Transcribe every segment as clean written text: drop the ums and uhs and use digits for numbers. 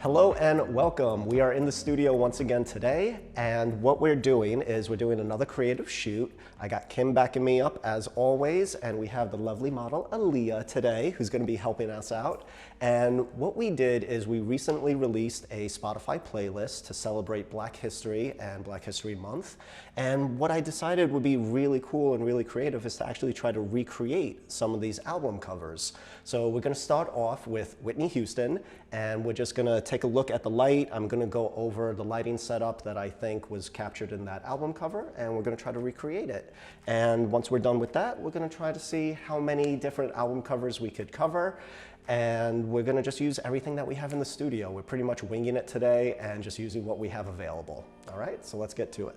Hello and welcome. We are in the studio once again today, and what we're doing is we're doing another creative shoot. I got Kim backing me up as always, and we have the lovely model Aliyah today who's going to be helping us out. And what we did is we recently released a Spotify playlist to celebrate Black History and Black History Month. And what I decided would be really cool and really creative is to actually try to recreate some of these album covers. So we're going to start off with Whitney Houston, and we're just going to take a look at the light. I'm going to go over the lighting setup that I think was captured in that album cover, and we're going to try to recreate it. And once we're done with that, we're going to try to see how many different album covers we could cover. And we're going to just use everything that we have in the studio. We're pretty much winging it today and just using what we have available. All right, so let's get to it.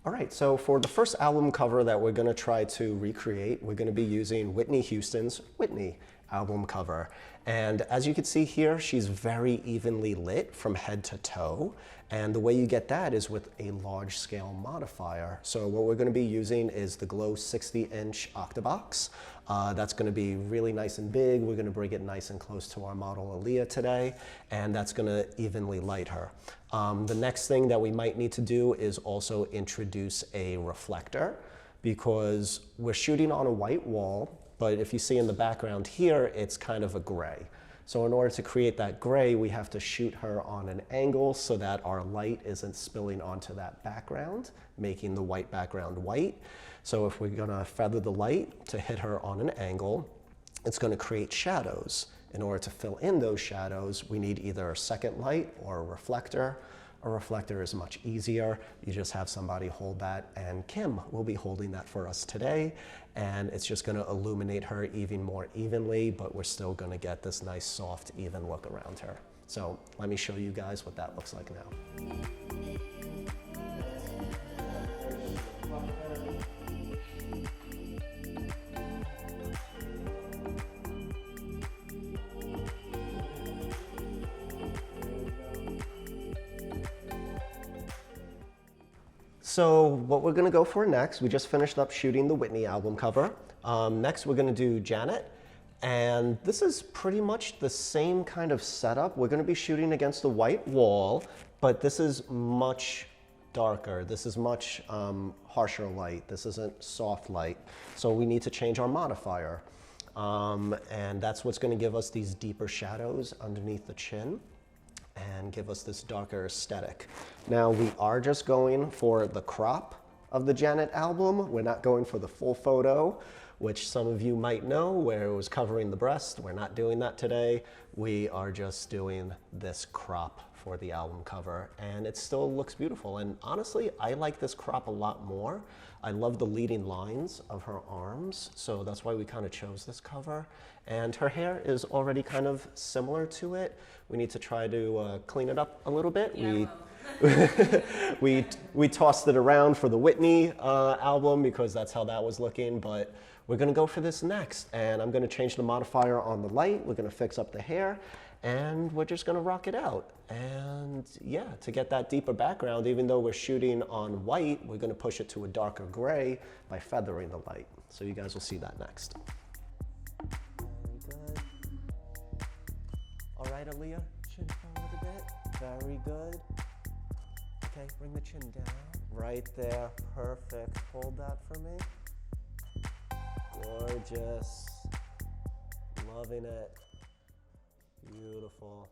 All right, so for the first album cover that we're going to try to recreate, we're going to be using Whitney Houston's Whitney album cover. And as you can see here, she's very evenly lit from head to toe. And the way you get that is with a large scale modifier. So what we're going to be using is the Glow 60-inch Octabox. That's going to be really nice and big. We're going to bring it nice and close to our model Aliyah today, and that's going to evenly light her. The next thing that we might need to do is also introduce a reflector, because we're shooting on a white wall, but if you see in the background here, it's kind of a gray. So in order to create that gray, we have to shoot her on an angle so that our light isn't spilling onto that background, making the white background white. So if we're gonna feather the light to hit her on an angle, it's gonna create shadows. In order to fill in those shadows, we need either a second light or a reflector. A reflector is much easier. You just have somebody hold that, and Kim will be holding that for us today. And it's just gonna illuminate her even more evenly, but we're still gonna get this nice, soft, even look around her. So let me show you guys what that looks like now. So what we're gonna go for next, we just finished up shooting the Whitney album cover. Next we're gonna do Janet. And this is pretty much the same kind of setup. We're gonna be shooting against the white wall, but this is much darker. This is much harsher light. This isn't soft light. So we need to change our modifier. And that's what's gonna give us these deeper shadows underneath the chin and give us this darker aesthetic. Now we are just going for the crop of the Janet album. We're not going for the full photo, which some of you might know where it was covering the breast. We're not doing that today. We are just doing this crop for the album cover, and it still looks beautiful. And honestly, I like this crop a lot more. I love the leading lines of her arms, so that's why we kind of chose this cover. And her hair is already kind of similar to it. We need to try to clean it up a little bit. Yeah, we tossed it around for the Whitney album because that's how that was looking, but we're gonna go for this next, and I'm gonna change the modifier on the light. We're gonna fix up the hair, and we're just gonna rock it out. And yeah, to get that deeper background, even though we're shooting on white, we're gonna push it to a darker gray by feathering the light. So you guys will see that next. Very good. All right, Aliyah, chin forward a bit. Very good. Okay, bring the chin down. Right there, perfect. Hold that for me. Gorgeous. Loving it. Beautiful.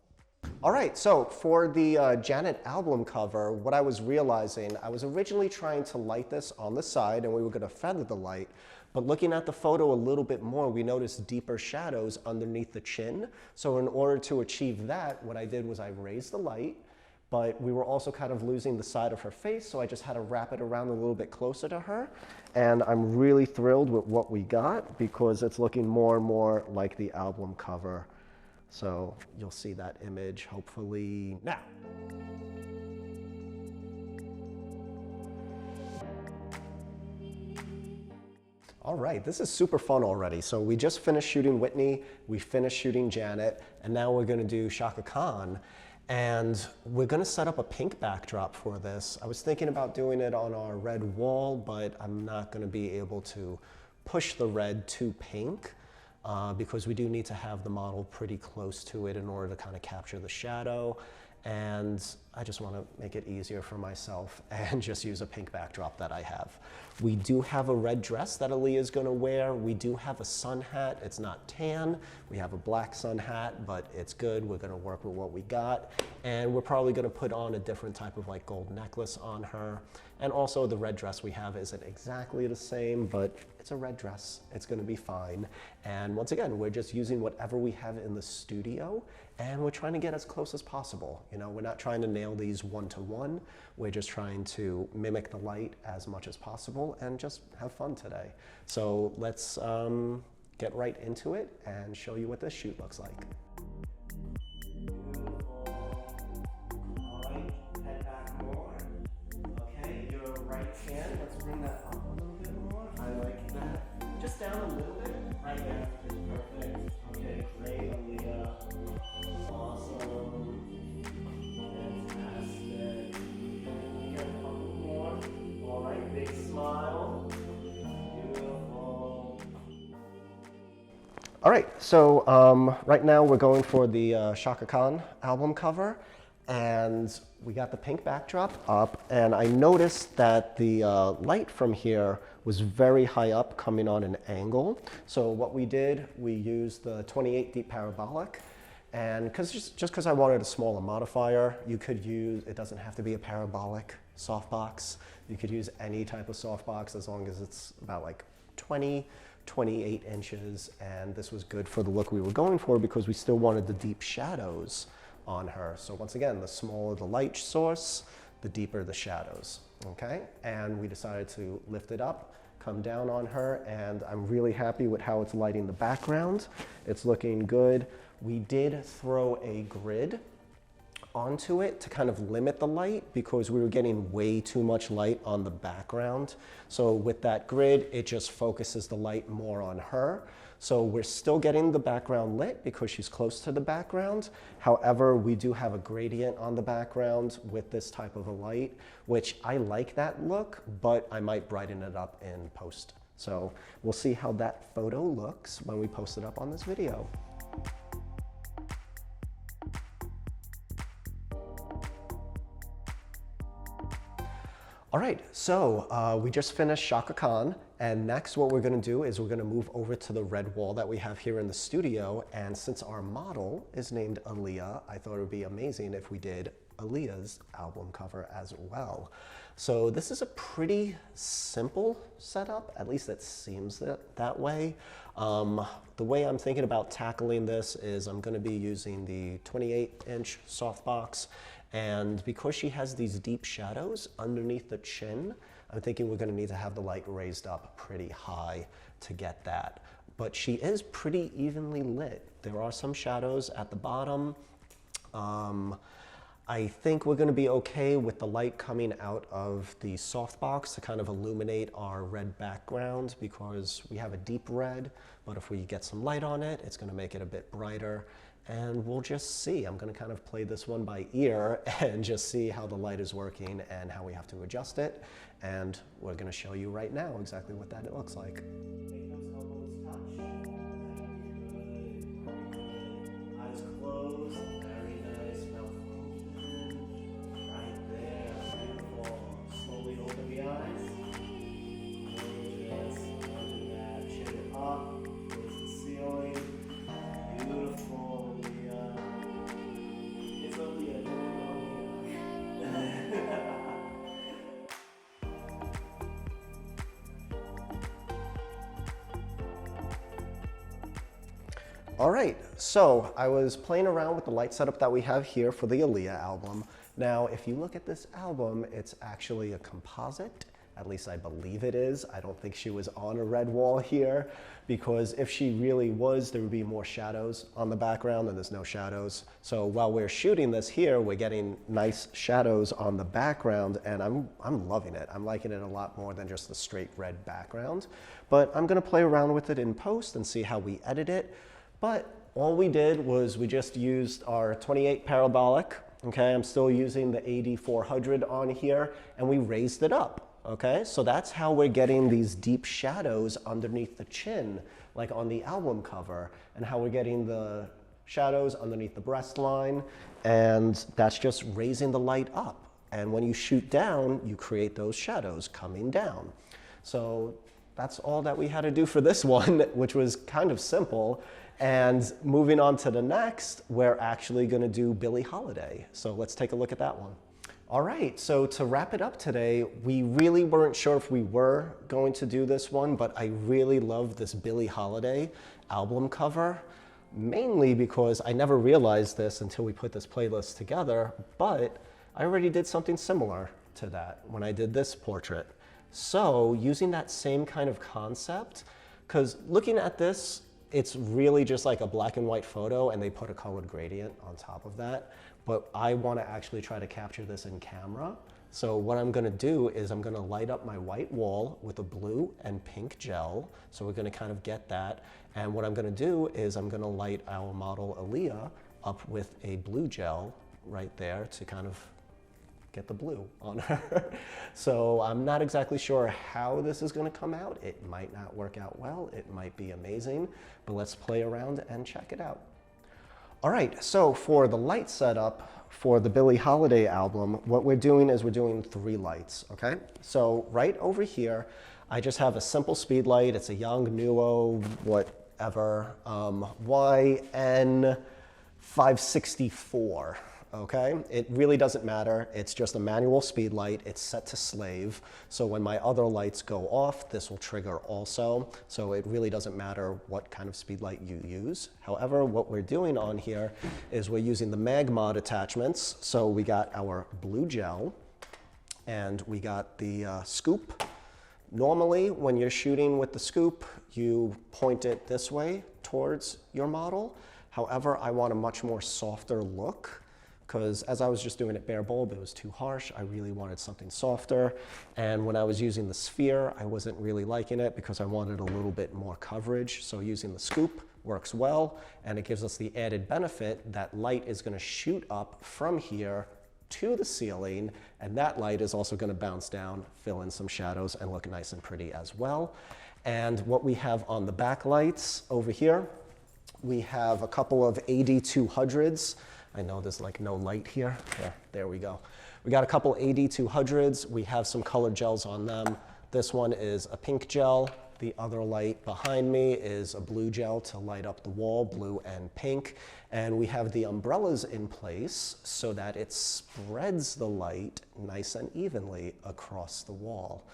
All right, so for the Janet album cover, what I was realizing, I was originally trying to light this on the side and we were gonna feather the light, but looking at the photo a little bit more, we noticed deeper shadows underneath the chin. So in order to achieve that, what I did was I raised the light, but we were also kind of losing the side of her face, so I just had to wrap it around a little bit closer to her. And I'm really thrilled with what we got because it's looking more and more like the album cover. So you'll see that image hopefully now. All right, this is super fun already. So we just finished shooting Whitney, we finished shooting Janet, and now we're gonna do Chaka Khan. And we're gonna set up a pink backdrop for this. I was thinking about doing it on our red wall, but I'm not gonna be able to push the red to pink because we do need to have the model pretty close to it in order to kind of capture the shadow. And I just want to make it easier for myself and just use a pink backdrop that I have. We do have a red dress that Aliyah is going to wear. We do have a sun hat. It's not tan. We have a black sun hat, but it's good. We're going to work with what we got. And we're probably going to put on a different type of like gold necklace on her. And also the red dress we have isn't exactly the same, but it's a red dress. It's going to be fine. And once again, we're just using whatever we have in the studio, and we're trying to get as close as possible. You know, we're not trying to nail these one-to-one. We're just trying to mimic the light as much as possible and just have fun today. So let's get right into it and show you what this shoot looks like. Let's bring that up a little bit more. I like that. Just down a little bit. Right there is perfect. Okay, great, Aliyah. Awesome. Fantastic. Get a couple more. All right, big smile. Beautiful. All right, so right now we're going for the Chaka Khan album cover. And we got the pink backdrop up, and I noticed that the light from here was very high up, coming on an angle. So what we did, we used the 28 deep parabolic, and just because I wanted a smaller modifier, you could use, it doesn't have to be a parabolic softbox. You could use any type of softbox as long as it's about like 28 inches, and this was good for the look we were going for because we still wanted the deep shadows on her. So once again, the smaller the light source, the deeper the shadows, okay? And we decided to lift it up, come down on her, and I'm really happy with how it's lighting the background. It's looking good. We did throw a grid onto it to kind of limit the light because we were getting way too much light on the background. So with that grid, it just focuses the light more on her. So we're still getting the background lit because she's close to the background. However, we do have a gradient on the background with this type of a light, which I like that look, but I might brighten it up in post. So we'll see how that photo looks when we post it up on this video. All right, so we just finished Chaka Khan, and next what we're gonna do is we're gonna move over to the red wall that we have here in the studio, and since our model is named Aliyah, I thought it would be amazing if we did Aliyah's album cover as well. So this is a pretty simple setup, at least it seems that way. The way I'm thinking about tackling this is I'm gonna be using the 28-inch softbox, and because she has these deep shadows underneath the chin, I'm thinking we're going to need to have the light raised up pretty high to get that. But she is pretty evenly lit. There are some shadows at the bottom. I think we're going to be okay with the light coming out of the softbox to kind of illuminate our red background because we have a deep red, but if we get some light on it, it's going to make it a bit brighter. And we'll just see. I'm going to kind of play this one by ear and just see how the light is working and how we have to adjust it. And we're going to show you right now exactly what that looks like. Eyes closed. Very nice. Mouth open. Right there. Beautiful. Slowly open the eyes. Gorgeous. Under that. Chin up. Towards the ceiling. Beautiful. All right, so I was playing around with the light setup that we have here for the Aliyah album. Now, if you look at this album, it's actually a composite. At least I believe it is. I don't think she was on a red wall here because if she really was, there would be more shadows on the background and there's no shadows. So while we're shooting this here, we're getting nice shadows on the background and I'm loving it. I'm liking it a lot more than just the straight red background. But I'm gonna play around with it in post and see how we edit it. But all we did was we just used our 28 parabolic Okay, I'm still using the AD400 on here, and we raised it up. Okay, so that's how we're getting these deep shadows underneath the chin, like on the album cover, and how we're getting the shadows underneath the breast line, and that's just raising the light up. And when you shoot down, you create those shadows coming down. So that's all that we had to do for this one, which was kind of simple. And moving on to the next, we're actually gonna do Billie Holiday. So let's take a look at that one. All right, so to wrap it up today, we really weren't sure if we were going to do this one, but I really love this Billie Holiday album cover, mainly because I never realized this until we put this playlist together, but I already did something similar to that when I did this portrait. So using that same kind of concept, because looking at this, it's really just like a black and white photo and they put a colored gradient on top of that. But I want to actually try to capture this in camera. So what I'm going to do is I'm going to light up my white wall with a blue and pink gel. So we're going to kind of get that. And what I'm going to do is I'm going to light our model Aliyah up with a blue gel right there to kind of get the blue on her. So I'm not exactly sure how this is going to come out. It might not work out well. It might be amazing, but let's play around and check it out. All right, so for the light setup for the Billie Holiday album, what we're doing is we're doing 3 lights, okay? So right over here, I just have a simple speed light. It's a Young Nuo, whatever, YN564. Okay, it really doesn't matter. It's just a manual speed light. It's set to slave. So when my other lights go off, this will trigger also. So it really doesn't matter what kind of speed light you use. However, what we're doing on here is we're using the mag mod attachments. So we got our blue gel and we got the scoop. Normally, when you're shooting with the scoop, you point it this way towards your model. However, I want a much more softer look, because as I was just doing it bare bulb, it was too harsh. I really wanted something softer. And when I was using the sphere, I wasn't really liking it because I wanted a little bit more coverage. So using the scoop works well, and it gives us the added benefit that light is gonna shoot up from here to the ceiling, and that light is also gonna bounce down, fill in some shadows, and look nice and pretty as well. And what we have on the back lights over here, we have a couple of AD200s. I know there's like no light here. Yeah, there we go. We got a couple AD200s. We have some colored gels on them. This one is a pink gel. The other light behind me is a blue gel to light up the wall, blue and pink. And we have the umbrellas in place so that it spreads the light nice and evenly across the wall.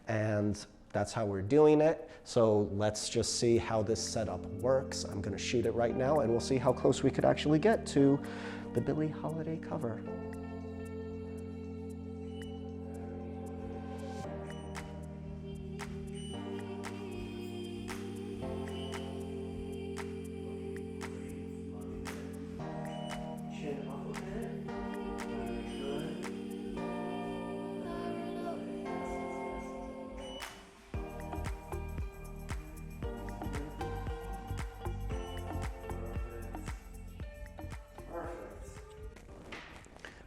And that's how we're doing it. So let's just see how this setup works. I'm gonna shoot it right now and we'll see how close we could actually get to the Billie Holiday cover.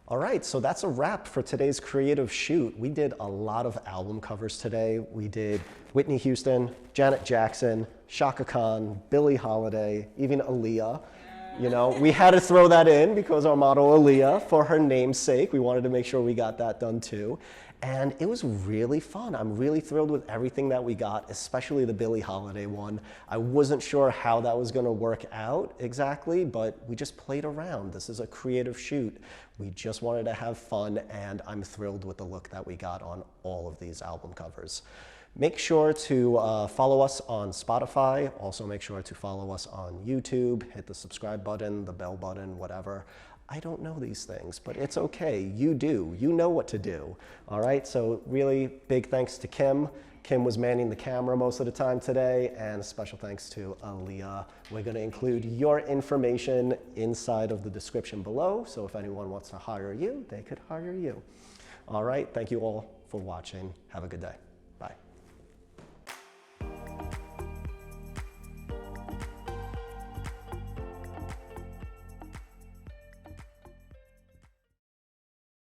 All right, so that's a wrap for today's creative shoot. We did a lot of album covers today. We did Whitney Houston, Janet Jackson, Chaka Khan, Billie Holiday, even Aliyah. You know, we had to throw that in because our model Aliyah, for her namesake, we wanted to make sure we got that done too. And it was really fun. I'm really thrilled with everything that we got, especially the Billie Holiday one. I wasn't sure how that was gonna work out exactly, but we just played around. This is a creative shoot. We just wanted to have fun, and I'm thrilled with the look that we got on all of these album covers. Make sure to follow us on Spotify. Also make sure to follow us on YouTube. Hit the subscribe button, the bell button, whatever. I don't know these things, but it's okay. You do. You know what to do. All right, so really big thanks to Kim. Kim was manning the camera most of the time today, and special thanks to Aliyah. We're gonna include your information inside of the description below, so if anyone wants to hire you, they could hire you. All right, thank you all for watching. Have a good day. Bye.